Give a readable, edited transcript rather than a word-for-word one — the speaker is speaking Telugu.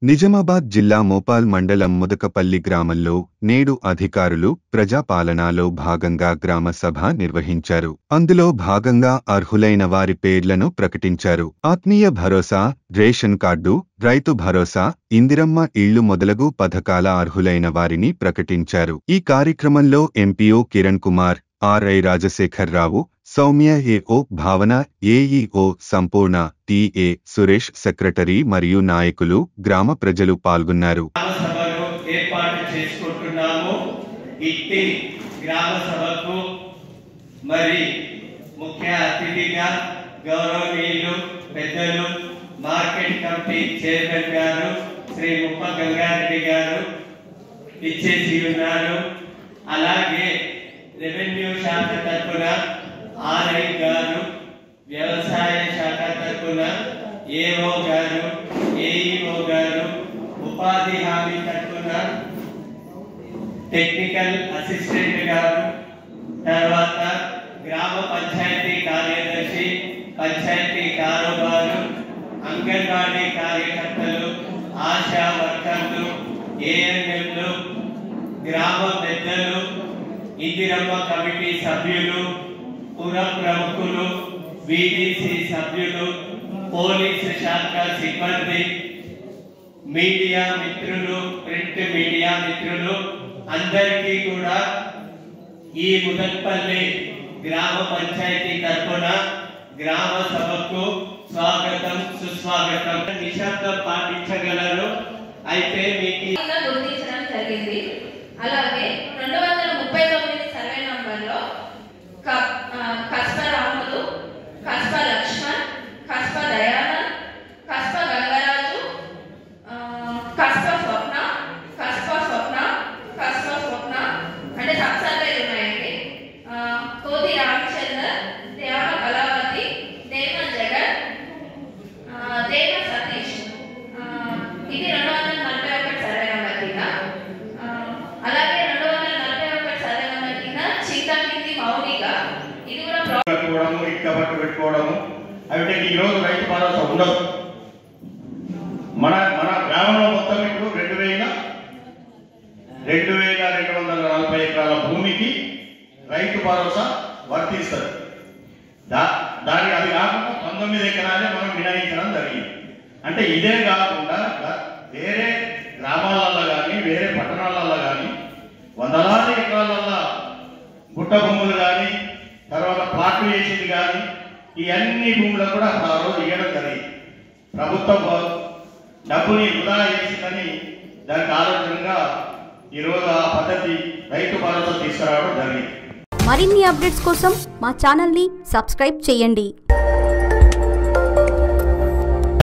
నిజామాబాద్ జిల్లా మోపాల్ మండలం ముదకపల్లి గ్రామంలో నేడు అధికారులు ప్రజాపాలనలో భాగంగా గ్రామ సభ నిర్వహించారు. అందులో భాగంగా అర్హులైన వారి పేర్లను ప్రకటించారు. ఆత్మీయ భరోసా, రేషన్ కార్డు, రైతు భరోసా, ఇందిరమ్మ ఇళ్లు మొదలగు పథకాల అర్హులైన వారిని ప్రకటించారు. ఈ కార్యక్రమంలో MPO Kiran Kumar, RI Rajasekhar Rao, Soumya AO Bhavana, AEO Sampurna, TA Suresh secretary మరియు నాయకులు, గ్రామ ప్రజలు పాల్గొన్నారు. గ్రామ సభకు మరి ముఖ్య అతిథిగా గౌరవనీయులు పెద్దలు మార్కెట్ కమిటీ చైర్మన్ గారు శ్రీ ముప్ప గంగారెడ్డి గారు ఇచ్చేసి ఉన్నారు. అలాగే రెవెన్యూ శాఖ తరఫున ఆర్ఐ గారు, వ్యవసాయ శాఖ తరఫున ఏఓ గారు, ఏఈఓ గారు, ఉపాధి హామీ తరఫున టెక్నికల్ అసిస్టెంట్ గారు, తర్వాత గ్రామ పంచాయతీ కార్యదర్శి, పంచాయతీ కారోబారు, అంగన్వాడీ కార్యకర్తలు, ఆశా వర్కర్లు, ఏఎన్ఎంలు, గ్రామ పెద్దలు, ఇందిరమ్మ కమిటీ సభ్యులు, పుర ప్రముఖులు, వీడీసీ సభ్యులు, పోలీసు శాఖ సిబ్బంది, మీడియా మిత్రులు, ప్రింట్ మీడియా మిత్రులు అందరికీ కూడా ఈ ముదకపల్లి గ్రామ పంచాయతీ తరఫున గ్రామ సభకు స్వాగతం, సుస్వాగతం. నిశ్శబ్దం పాటించగలరు. అయితే మీకు గుర్తించడం జరిగింది. అలాగే 239 సర్వే నంబర్లో కస్ప రాములు, కస్ప లక్ష్మణ్, కస్ప దయానంద్, కస్ప గంగరాజు, కస్ప స్వప్న అంటే సబ్ సర్వేలు ఉన్నాయండి. కోతి రామచందర్, దేవ కళావతి, దేవ జగన్, దేవ సతీష్. ఇది 241 సర్వే నంబర్ కింద. అలాగే 241 సర్వే నంబర్ కింద చింతకింది మౌనిక, ఇది కూడా పెట్టుకోవడము. అయితే ఈ రోజు రైతు భరోసా ఉండదు. మన గ్రామంలో మొత్తం ఇప్పుడు 2240 ఎకరాల భూమికి రైతు భరోసా వర్తిస్తుంది. దానికి అది కాకుండా 19 ఎకరాలే మనం వినాయించడం జరిగింది. అంటే ఇదే కాకుండా వేరే గ్రామాలలో కానీ వేరే పట్టణాలలో కానీ వందలాది ఎకరాలలో గుట్ట భూములు కానీ తర్వాత ప్లాట్లు వేసింది కానీ ఈ అన్ని భూములు కూడా ఆ రోజు ఇవ్వడం జరిగింది. ప్రభుత్వం డబ్బుని వృధా చేసిందని దానికి ఆలోచనగా ఈరోజు ఆ పద్ధతి రైతు భరోసా తీసుకురావడం జరిగింది. మరిన్ని అప్డేట్స్ కోసం మా ఛానల్ని సబ్స్క్రైబ్ చేయండి.